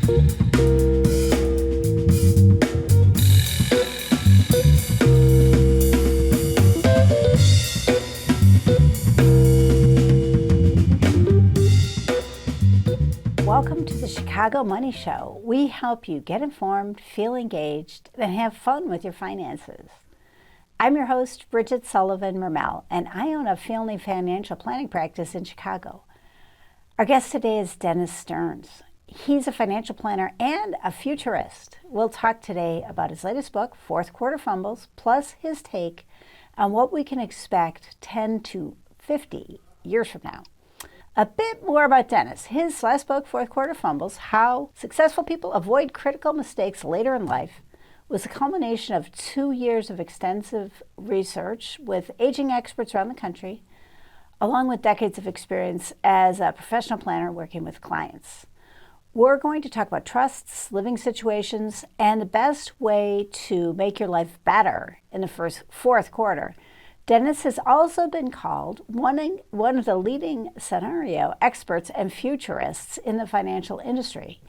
Welcome to the Chicago Money Show. We help you get informed, feel engaged, and have fun with your finances. I'm your host, Bridget Sullivan-Mermel, and I own a family financial planning practice in Chicago. Our guest today is Dennis Stearns. He's a financial planner and a futurist. We'll talk today about his latest book, Quarter Fumbles, plus his take on what we can expect 10 to 50 years from now. A bit more about Dennis. His last book, Quarter Fumbles, How Successful People Avoid Critical Mistakes Later in Life, was a culmination of 2 years of extensive research with aging experts around the country, along with decades of experience as a professional planner working with clients. We're going to talk about trusts, living situations, and the best way to make your life better in the fourth quarter. Dennis has also been called one of the leading scenario experts and futurists in the financial industry.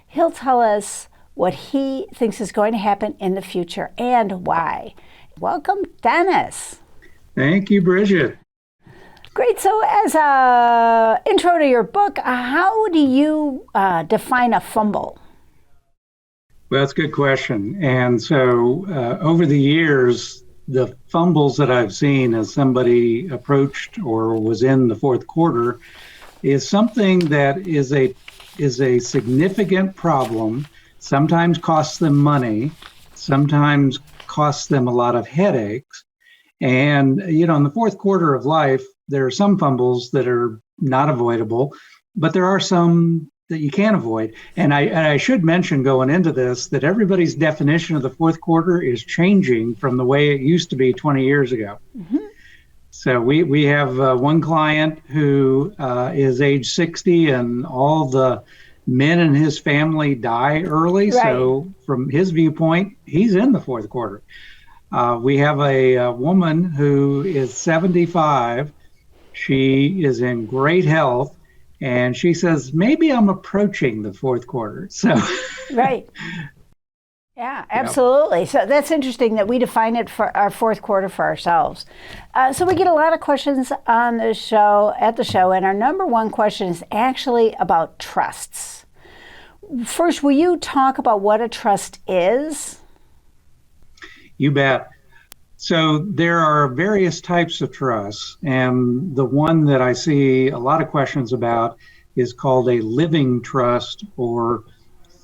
He'll tell us what he thinks is going to happen in the future and why. Welcome, Dennis. Thank you, Bridget. Great. So as an intro to your book, how do you define a fumble? Well, that's a good question. And so over the years, the fumbles that I've seen as somebody approached or was in the fourth quarter is something that is a significant problem, sometimes costs them money, sometimes costs them a lot of headaches. And, in the fourth quarter of life, there are some fumbles that are not avoidable, but there are some that you can't avoid. And I should mention going into this that everybody's definition of the fourth quarter is changing from the way it used to be 20 years ago. Mm-hmm. So we have one client who is age 60 and all the men in his family die early. Right. So from his viewpoint, he's in the fourth quarter. We have a woman who is 75. She is in great health. And she says, maybe I'm approaching the fourth quarter. So, right. Yeah, absolutely. Yep. So that's interesting that we define it for our fourth quarter for ourselves. So we get a lot of questions on the show, and our number one question is actually about trusts. First, will you talk about what a trust is? You bet. So there are various types of trusts, and the one that I see a lot of questions about is called a living trust, or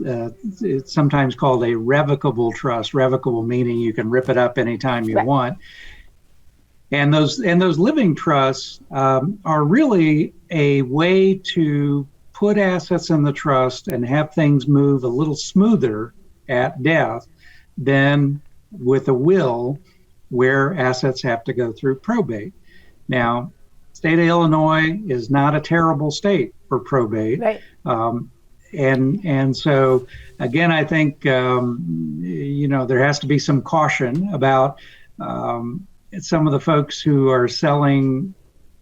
it's sometimes called a revocable trust. Revocable meaning you can rip it up anytime you want. And those living trusts are really a way to put assets in the trust and have things move a little smoother at death than with a will, where assets have to go through probate. Now, state of Illinois is not a terrible state for probate. Right. And so, again, I think, there has to be some caution about some of the folks who are selling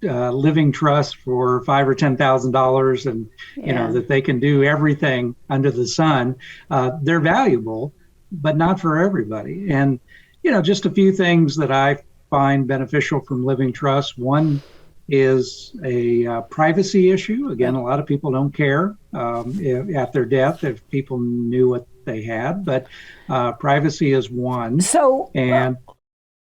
living trust for $5,000 or $10,000 and, that they can do everything under the sun. They're valuable, but not for everybody. And just a few things that I find beneficial from living trusts. One is a privacy issue. Again, a lot of people don't care at their death if people knew what they had, but privacy is one. So,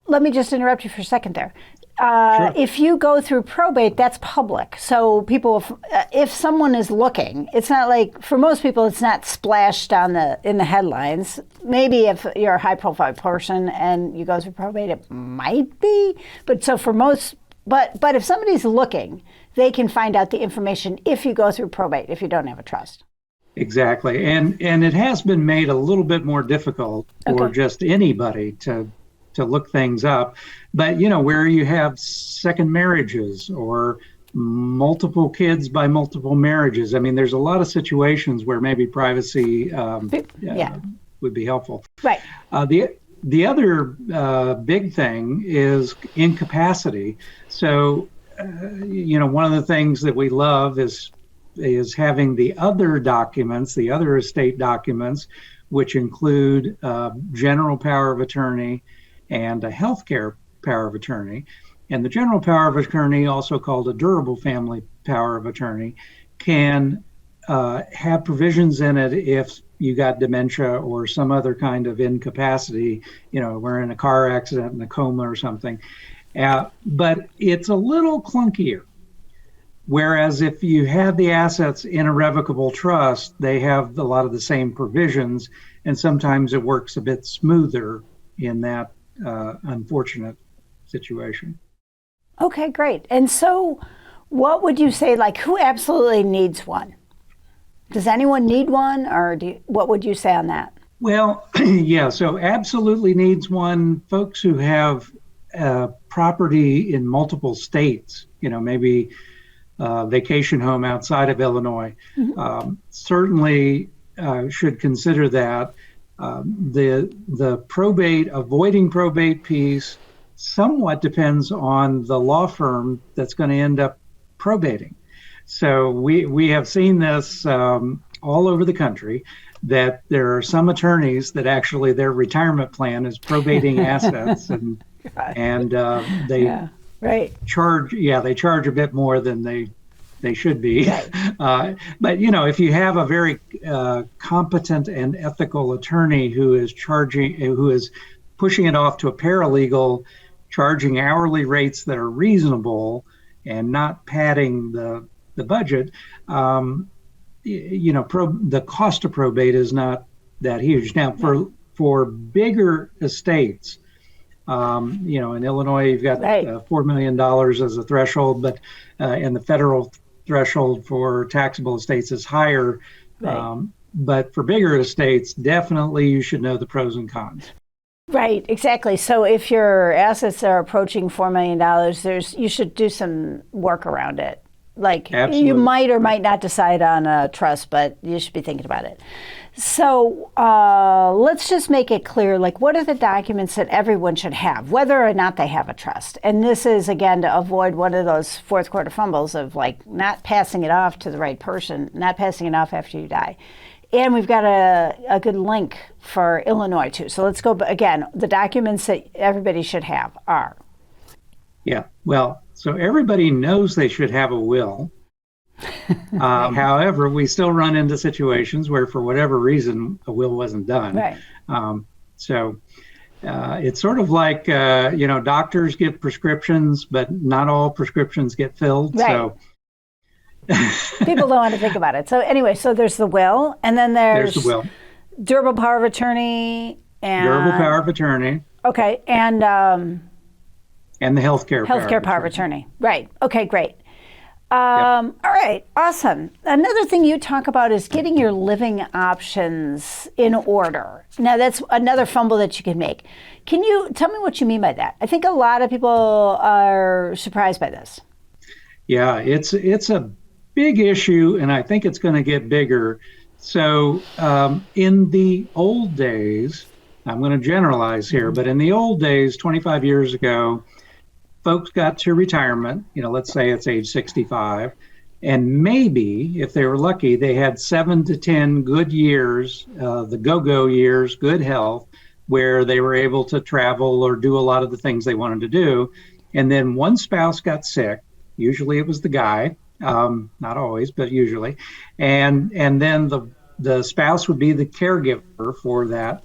let me just interrupt you for a second there. Sure. If you go through probate, that's public. So people, if someone is looking, it's not like, for most people, it's not splashed in the headlines. Maybe if you're a high profile person and you go through probate, it might be. But so for most, but if somebody's looking, they can find out the information if you go through probate, if you don't have a trust. Exactly. And it has been made a little bit more difficult for just anybody to look things up. But, where you have second marriages or multiple kids by multiple marriages, I mean, there's a lot of situations where maybe privacy would be helpful. Right. The other big thing is incapacity. So, one of the things that we love is is having the other documents, the other estate documents, which include general power of attorney and a healthcare power of attorney. And the general power of attorney, also called a durable family power of attorney, can have provisions in it if you got dementia or some other kind of incapacity, we're in a car accident, in a coma or something. But it's a little clunkier. Whereas if you have the assets in a revocable trust, they have a lot of the same provisions, and sometimes it works a bit smoother in that unfortunate situation. Okay, great. And so what would you say, like, who absolutely needs one? Does anyone need one, or what would you say on that? Well, yeah, so absolutely needs one. Folks who have property in multiple states, maybe vacation home outside of Illinois, certainly should consider that. The probate, avoiding probate piece somewhat depends on the law firm that's going to end up probating. So we have seen this all over the country, that there are some attorneys that actually their retirement plan is probating assets, and they charge a bit more than they should be. Right. But if you have a very competent and ethical attorney who is pushing it off to a paralegal, charging hourly rates that are reasonable and not padding the budget, the cost of probate is not that huge. Now, for bigger estates, in Illinois, you've got $4 million as a threshold, but and the federal threshold for taxable estates is higher. Right. But for bigger estates, definitely you should know the pros and cons. Right, exactly. So if your assets are approaching $4 million, you should do some work around it. Like, absolutely. You might or might not decide on a trust, but you should be thinking about it. So let's just make it clear, like, what are the documents that everyone should have, whether or not they have a trust? And this is, again, to avoid one of those fourth quarter fumbles of, like, not passing it off to the right person, not passing it off after you die. And we've got a good link for Illinois, too. So let's go, again, the documents that everybody should have are. Yeah, well, so everybody knows they should have a will. However, we still run into situations where, for whatever reason, a will wasn't done. Right. So it's sort of like, doctors get prescriptions, but not all prescriptions get filled. Right. So people don't want to think about it. So anyway, so there's the will, and then there's the will. Durable power of attorney. Durable power of attorney. Okay, and the healthcare power of attorney. Right. Okay, great. All right, awesome. Another thing you talk about is getting your living options in order. Now, that's another fumble that you can make. Can you tell me what you mean by that? I think a lot of people are surprised by this. Yeah, it's a big issue, and I think it's going to get bigger. So in the old days, I'm going to generalize here, but in the old days, 25 years ago, folks got to retirement, let's say it's age 65, and maybe, if they were lucky, they had 7 to 10 good years, the go-go years, good health, where they were able to travel or do a lot of the things they wanted to do. And then one spouse got sick. Usually it was the guy, not always, but usually. And then the spouse would be the caregiver for that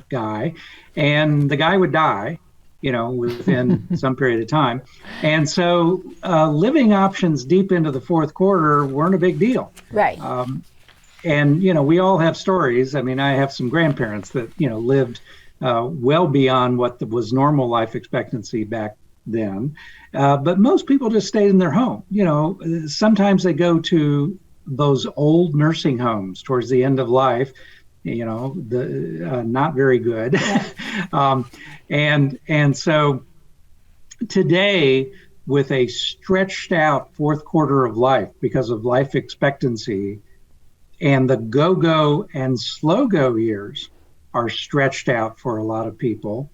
guy, and the guy would die, within some period of time. And so living options deep into the fourth quarter weren't a big deal. Right. And, we all have stories. I mean, I have some grandparents that, lived well beyond what was normal life expectancy back then. But most people just stayed in their home. Sometimes they go to those old nursing homes towards the end of life, not very good. Yeah. And so today, with a stretched out fourth quarter of life because of life expectancy, and the go-go and slow-go years are stretched out for a lot of people,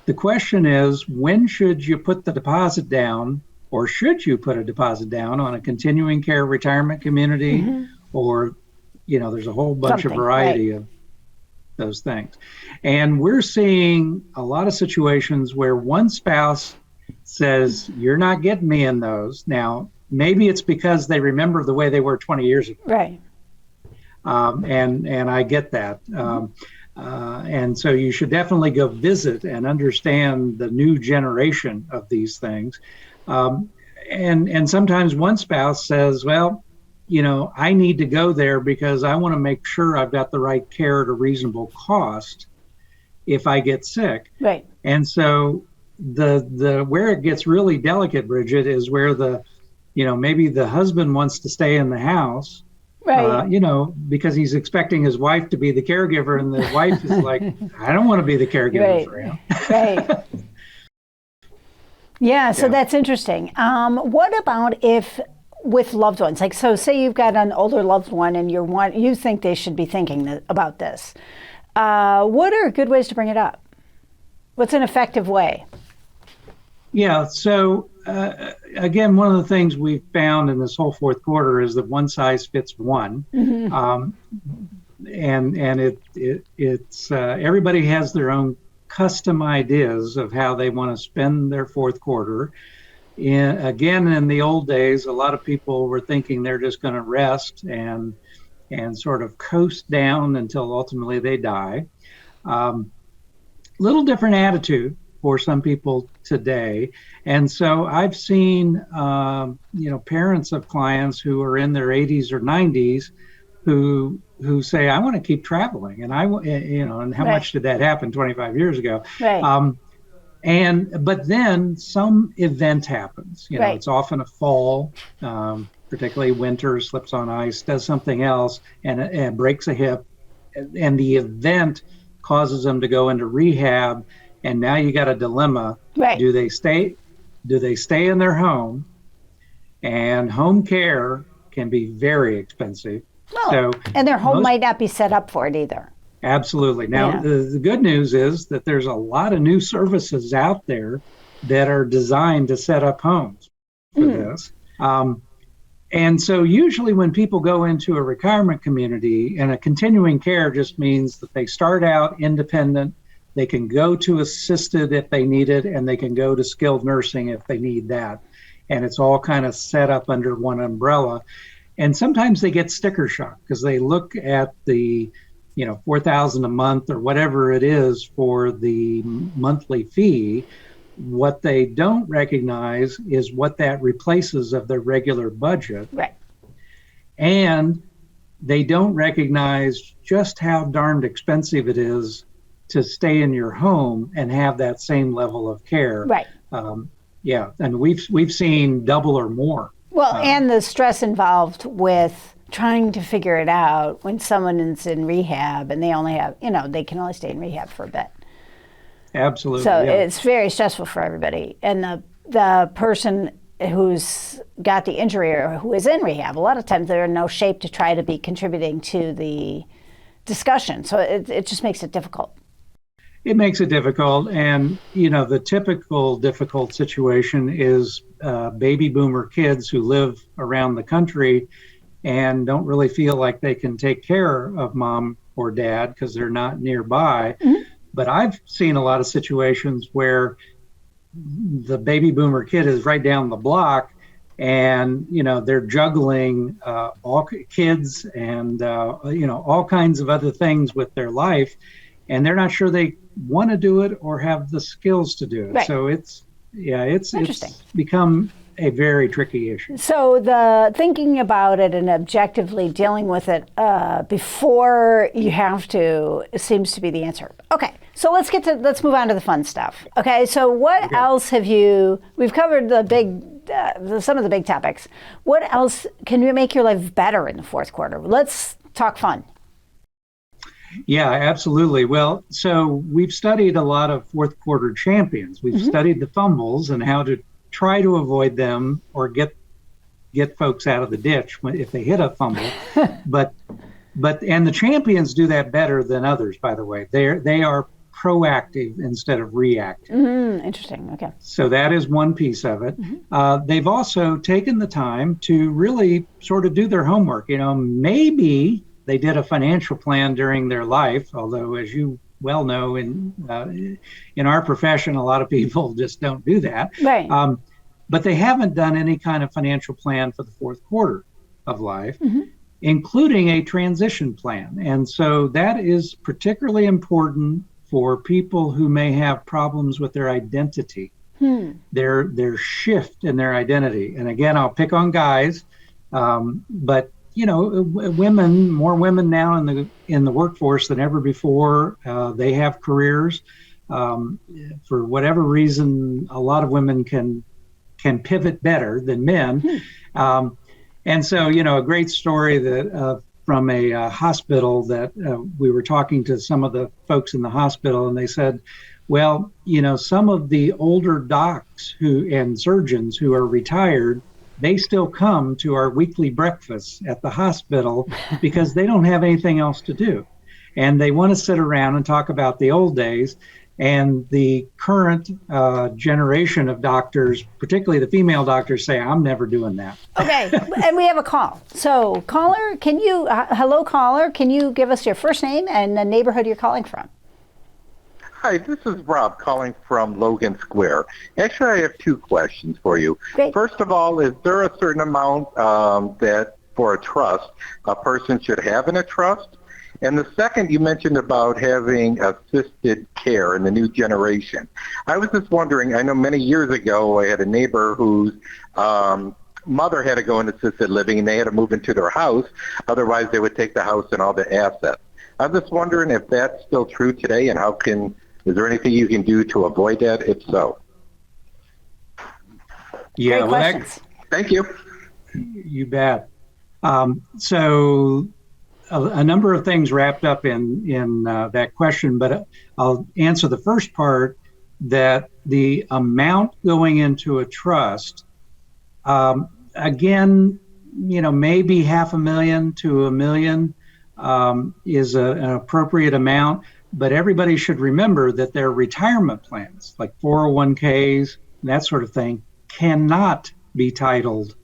the question is, when should you put the deposit down or should you put a deposit down on a continuing care retirement community, or, there's a whole bunch of variety of those things. And we're seeing a lot of situations where one spouse says, you're not getting me in those. Now, maybe it's because they remember the way they were 20 years ago. Right. And I get that. And so you should definitely go visit and understand the new generation of these things. And sometimes one spouse says, well, I need to go there because I want to make sure I've got the right care at a reasonable cost if I get sick. Right. And so the where it gets really delicate, Bridget, is where maybe the husband wants to stay in the house, right? Because he's expecting his wife to be the caregiver, and the wife is like, I don't want to be the caregiver for him. Right. Yeah, so that's interesting. What about if with loved ones, like, so say you've got an older loved one and you think they should be thinking about this. What are good ways to bring it up? What's an effective way? Yeah, so again, one of the things we've found in this whole fourth quarter is that one size fits one. And it's everybody has their own custom ideas of how they want to spend their fourth quarter. Again, in the old days, a lot of people were thinking they're just going to rest and sort of coast down until ultimately they die. Little different attitude for some people today. And so I've seen, parents of clients who are in their 80s or 90s who say, I want to keep traveling. And and how much did that happen 25 years ago? Right. But then some event happens. It's often a fall, particularly winter, slips on ice, does something else, and breaks a hip, and the event causes them to go into rehab. And now you got a dilemma. Right. Do they stay in their home? And home care can be very expensive. And their home might not be set up for it either. Absolutely. Now, the good news is that there's a lot of new services out there that are designed to set up homes for this. And so usually when people go into a retirement community, and a continuing care just means that they start out independent, they can go to assisted if they need it, and they can go to skilled nursing if they need that. And it's all kind of set up under one umbrella. And sometimes they get sticker shock because they look at the $4,000 a month or whatever it is for the monthly fee. What they don't recognize is what that replaces of their regular budget. Right. And they don't recognize just how darned expensive it is to stay in your home and have that same level of care. Right. And we've seen double or more. Well, and the stress involved with trying to figure it out when someone is in rehab and they only have, they can only stay in rehab for a bit. Absolutely. So it's very stressful for everybody. And the person who's got the injury or who is in rehab, a lot of times they're in no shape to try to be contributing to the discussion. So it just makes it difficult. It makes it difficult. And, the typical difficult situation is baby boomer kids who live around the country and don't really feel like they can take care of mom or dad because they're not nearby. Mm-hmm. But I've seen a lot of situations where the baby boomer kid is right down the block and, they're juggling all kids and, all kinds of other things with their life. And they're not sure they want to do it or have the skills to do it. Right. So it's become a very tricky issue. So the thinking about it and objectively dealing with it before you have to seems to be the answer. Okay, so let's move on to the fun stuff. Okay, so what else we've covered some of the big topics. What else can make your life better in the fourth quarter? Let's talk fun. Yeah, absolutely. Well, so we've studied a lot of fourth quarter champions. We've studied the fumbles and how to try to avoid them or get folks out of the ditch if they hit a fumble. but the champions do that better than others, by the way. They are proactive instead of reactive. Interesting. Okay. So that is one piece of it. They've also taken the time to really sort of do their homework. Maybe they did a financial plan during their life, although, as you well know, in our profession, a lot of people just don't do that. Right. But they haven't done any kind of financial plan for the fourth quarter of life, including a transition plan. And so that is particularly important for people who may have problems with their identity, their shift in their identity. And again, I'll pick on guys, but women, more women now in the workforce than ever before. They have careers. For whatever reason, a lot of women can pivot better than men. And so, a great story that from a hospital that we were talking to some of the folks in the hospital, and they said, well, some of the older docs and surgeons who are retired, they still come to our weekly breakfasts at the hospital because they don't have anything else to do. And they want to sit around and talk about the old days. And the current generation of doctors, particularly the female doctors, say, I'm never doing that. Okay, and we have a call. So caller, hello caller, can you give us your first name and the neighborhood you're calling from? Hi, this is Rob calling from Logan Square. Actually, I have two questions for you. Great. First of all, is there a certain amount that for a trust a person should have in a trust? And the second, you mentioned about having assisted care in the new generation. I was just wondering, I know many years ago I had a neighbor whose mother had to go into assisted living and they had to move into their house. Otherwise, they would take the house and all the assets. I'm just wondering if that's still true today and is there anything you can do to avoid that, if so? Yeah, Great questions. Thank you. You bet. So a number of things wrapped up in that question, but I'll answer the first part, that the amount going into a trust, again, maybe $500,000 to $1 million is an appropriate amount, but everybody should remember that their retirement plans, like 401ks, that sort of thing, cannot be titled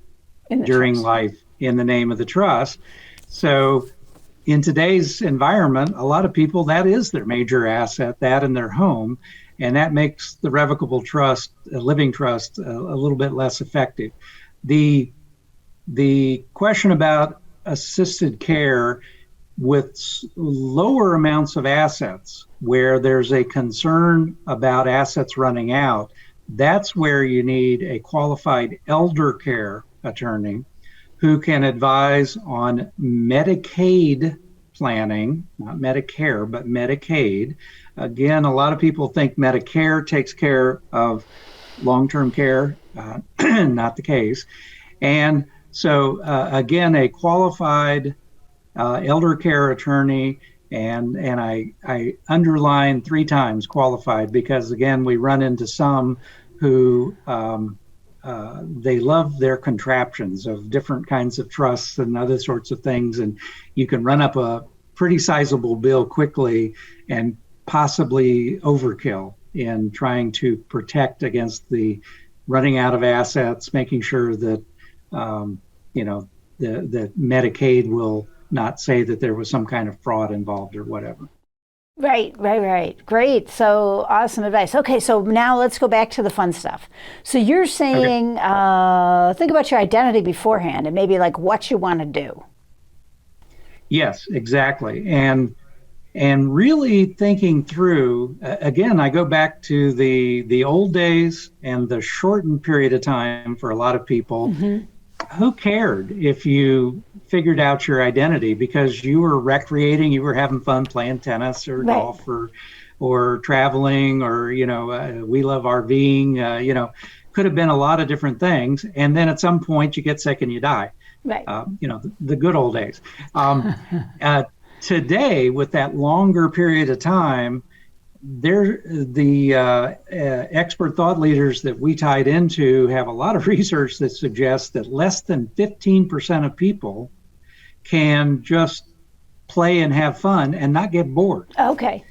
during life in the name of the trust. So in today's environment, a lot of people, that is their major asset, that in their home, and that makes the revocable trust, a living trust, a little bit less effective. The question about assisted care with lower amounts of assets, where there's a concern about assets running out, that's where you need a qualified elder care attorney who can advise on Medicaid planning, not Medicare, but Medicaid. Again, a lot of people think Medicare takes care of long-term care, not the case. And so, again, a qualified elder care attorney, and I underline 3 times qualified, because, again, we run into some who they love their contraptions of different kinds of trusts and other sorts of things, and you can run up a pretty sizable bill quickly and possibly overkill in trying to protect against the running out of assets, making sure that that Medicaid will not say that there was some kind of fraud involved or whatever. Right. Great. So awesome advice. Okay, so now let's go back to the fun stuff. So you're saying, think about your identity beforehand and maybe like what you want to do. Yes, exactly. And really thinking through, again, I go back to the old days and the shortened period of time for a lot of people. Mm-hmm. Who cared if you figured out your identity because you were recreating, you were having fun playing tennis or golf or traveling, or, we love RVing, could have been a lot of different things. And then at some point you get sick and you die. Right. The good old days. Today, with that longer period of time, the expert thought leaders that we tied into have a lot of research that suggests that less than 15% of people can just play and have fun and not get bored. Okay.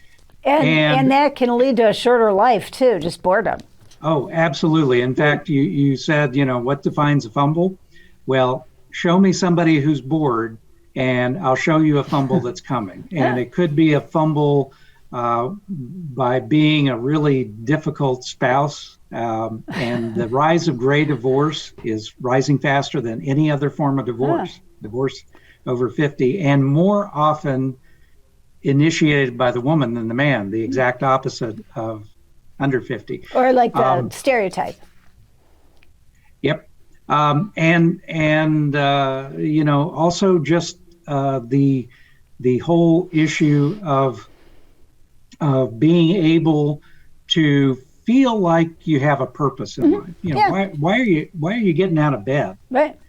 And that can lead to a shorter life too, just boredom. Oh, absolutely. In fact, you said, what defines a fumble? Well, show me somebody who's bored and I'll show you a fumble that's coming. And it could be a fumble by being a really difficult spouse. And the rise of gray divorce is rising faster than any other form of divorce. Divorce over 50, and more often initiated by the woman than the man, the exact opposite of under 50. Or like the stereotype. Yep. Also just the whole issue of being able to feel like you have a purpose in life. Why are you getting out of bed? Right.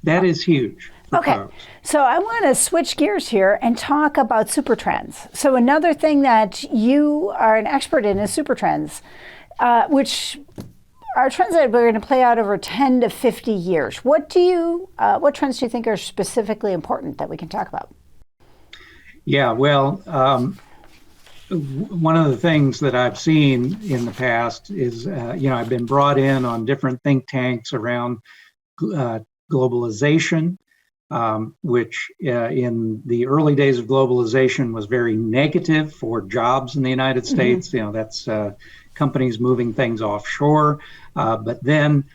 That is huge. Okay, so I want to switch gears here and talk about super trends. So another thing that you are an expert in is super trends, which are trends that we're going to play out over 10 to 50 years. What trends do you think are specifically important that we can talk about? Yeah, well, one of the things that I've seen in the past is, I've been brought in on different think tanks around globalization. Which in the early days of globalization was very negative for jobs in the United States. That's companies moving things offshore. But then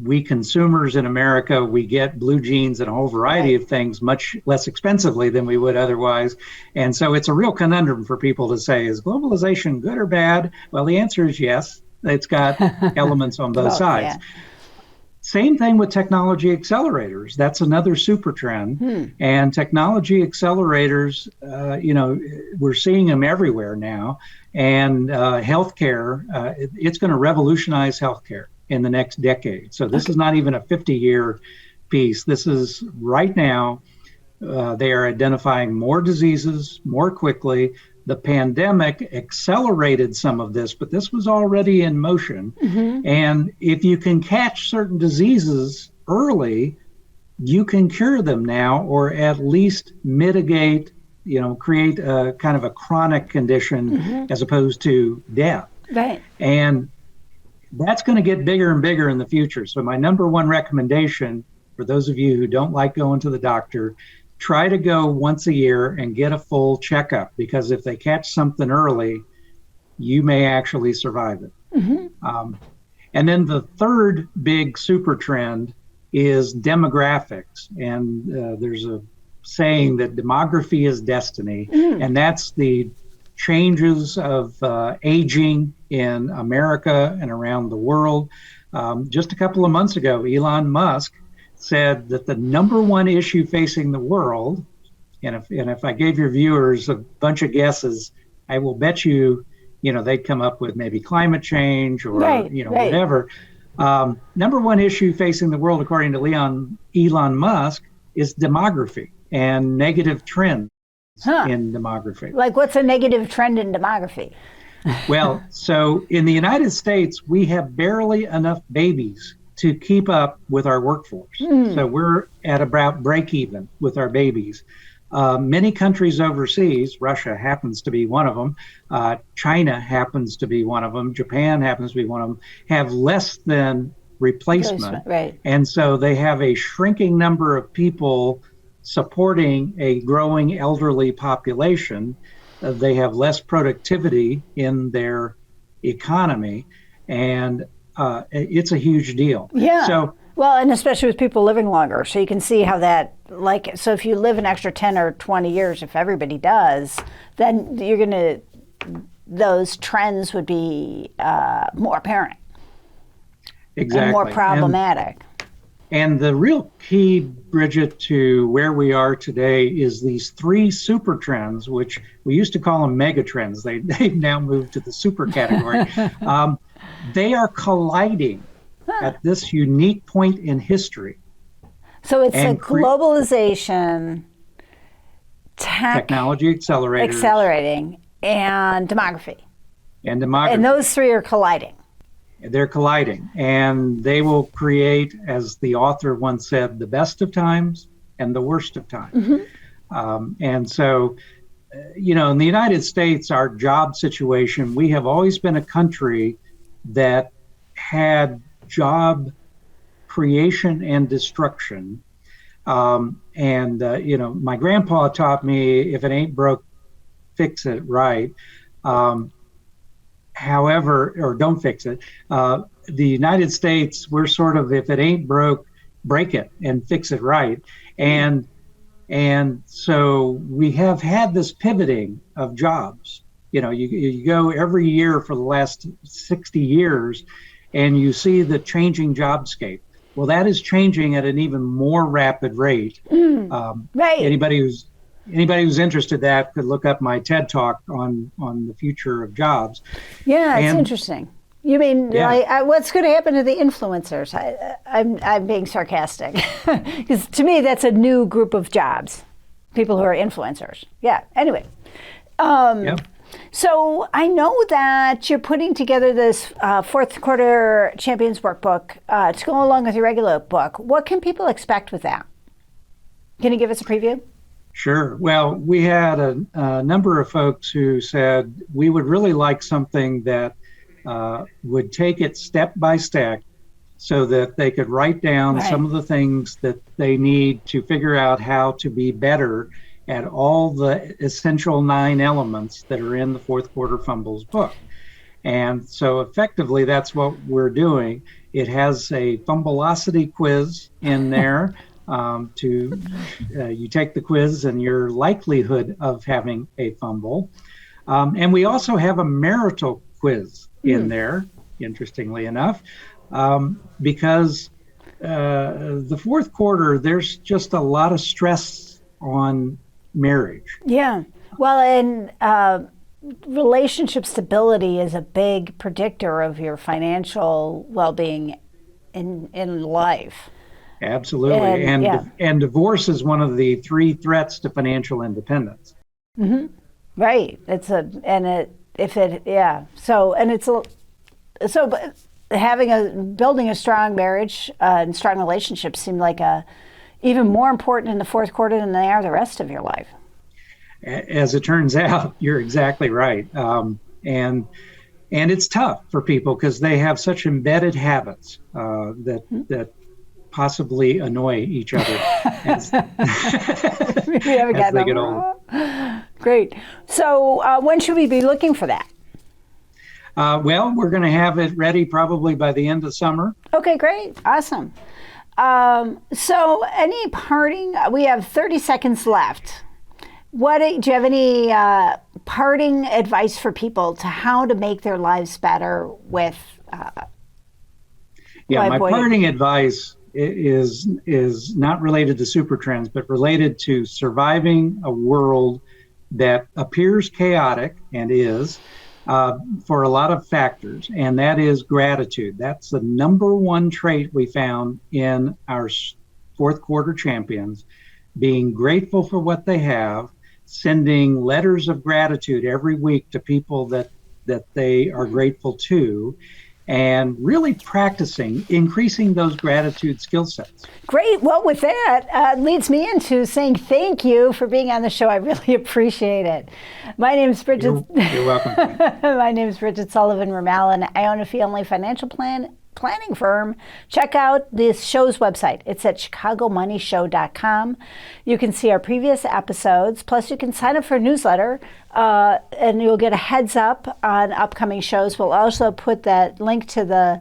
we consumers in America, we get blue jeans and a whole variety of things much less expensively than we would otherwise. And so it's a real conundrum for people to say, is globalization good or bad? Well, the answer is yes. It's got elements on both sides. Yeah. Same thing with technology accelerators. That's another super trend. And technology accelerators, we're seeing them everywhere now. And healthcare, it's going to revolutionize healthcare in the next decade. So this is not even a 50-year piece. This is right now, they are identifying more diseases more quickly. The pandemic accelerated some of this, but this was already in motion. And if you can catch certain diseases early, you can cure them now, or at least mitigate, create a kind of a chronic condition as opposed to death. Right. And that's going to get bigger and bigger in the future. So my number one recommendation for those of you who don't like going to the doctor, try to go once a year and get a full checkup, because if they catch something early, you may actually survive it. And then the third big super trend is demographics. And there's a saying that demography is destiny. And that's the changes of aging in America and around the world. Just a couple of months ago, Elon Musk said that the number one issue facing the world, and if I gave your viewers a bunch of guesses, I will bet you, they'd come up with maybe climate change or, whatever. Number one issue facing the world, according to Elon Musk, is demography and negative trends in demography. Like, what's a negative trend in demography? Well, so in the United States, we have barely enough babies to keep up with our workforce. So we're at about break even with our babies. Many countries overseas, Russia happens to be one of them, China happens to be one of them, Japan happens to be one of them, have less than replacement. Right. And so they have a shrinking number of people supporting a growing elderly population. They have less productivity in their economy, and it's a huge deal. Yeah. So, well, and especially with people living longer. So you can see how that, so if you live an extra 10 or 20 years, if everybody does, then those trends would be more apparent. Exactly. And more problematic. And the real key, Bridget, to where we are today is these three super trends, which we used to call them mega trends. They've now moved to the super category. They are colliding at this unique point in history. So it's a globalization, technology accelerating, and demography. And those three are colliding. They're colliding, and they will create, as the author once said, the best of times and the worst of times. And so in the United States, our job situation, we have always been a country that had job creation and destruction. My grandpa taught me, if it ain't broke, fix it, right? However, or don't fix it. The United States, we're sort of, if it ain't broke, break it and fix it right. And so we have had this pivoting of jobs. You go every year for the last 60 years and you see the changing jobscape. Well, that is changing at an even more rapid rate. Right. Anybody who's interested in that could look up my TED Talk on the future of jobs. Yeah, it's interesting. You mean what's going to happen to the influencers? I'm being sarcastic because to me that's a new group of jobs, people who are influencers. Yeah. Anyway, so I know that you're putting together this fourth quarter champions workbook to go along with your regular book. What can people expect with that? Can you give us a preview? Sure. Well, we had a number of folks who said we would really like something that would take it step by step so that they could write down some of the things that they need to figure out how to be better at all the essential 9 elements that are in the Fourth Quarter Fumbles book. And so effectively, that's what we're doing. It has a fumbleosity quiz in there. You take the quiz and your likelihood of having a fumble. And we also have a marital quiz in there, interestingly enough, because the fourth quarter, there's just a lot of stress on marriage. Yeah. Well, and relationship stability is a big predictor of your financial well-being in life. Absolutely. And divorce is one of the 3 threats to financial independence. Mm-hmm. Right. Building a strong marriage and strong relationships seem like even more important in the fourth quarter than they are the rest of your life. As it turns out, you're exactly right. And it's tough for people because they have such embedded habits that possibly annoy each other as they get older. Great. So when should we be looking for that? Well, we're going to have it ready probably by the end of summer. Okay, great. Awesome. So any parting? We have 30 seconds left. Do you have any parting advice for people to how to make their lives better with? My parting advice is not related to super trends, but related to surviving a world that appears chaotic and is for a lot of factors, and that is gratitude. That's the number one trait we found in our fourth quarter champions, being grateful for what they have, sending letters of gratitude every week to people that they are grateful to, and really practicing, increasing those gratitude skill sets. Great. Well, with that, leads me into saying thank you for being on the show. I really appreciate it. My name is Bridget. You're welcome. My name is Bridget Sullivan-Ramal, and I own a family financial planning firm. Check out this show's website. It's at chicagomoneyshow.com. You can see our previous episodes. Plus, you can sign up for a newsletter, and you'll get a heads up on upcoming shows. We'll also put that link to the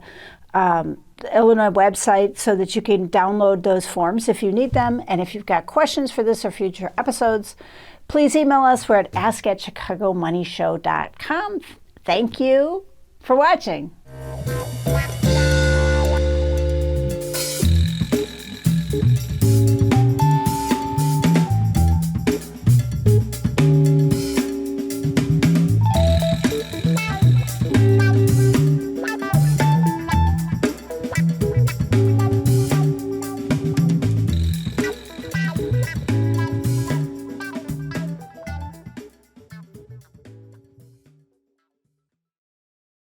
Illinois website so that you can download those forms if you need them. And if you've got questions for this or future episodes, please email us. We're at ask@chicagomoneyshow.com. Thank you for watching.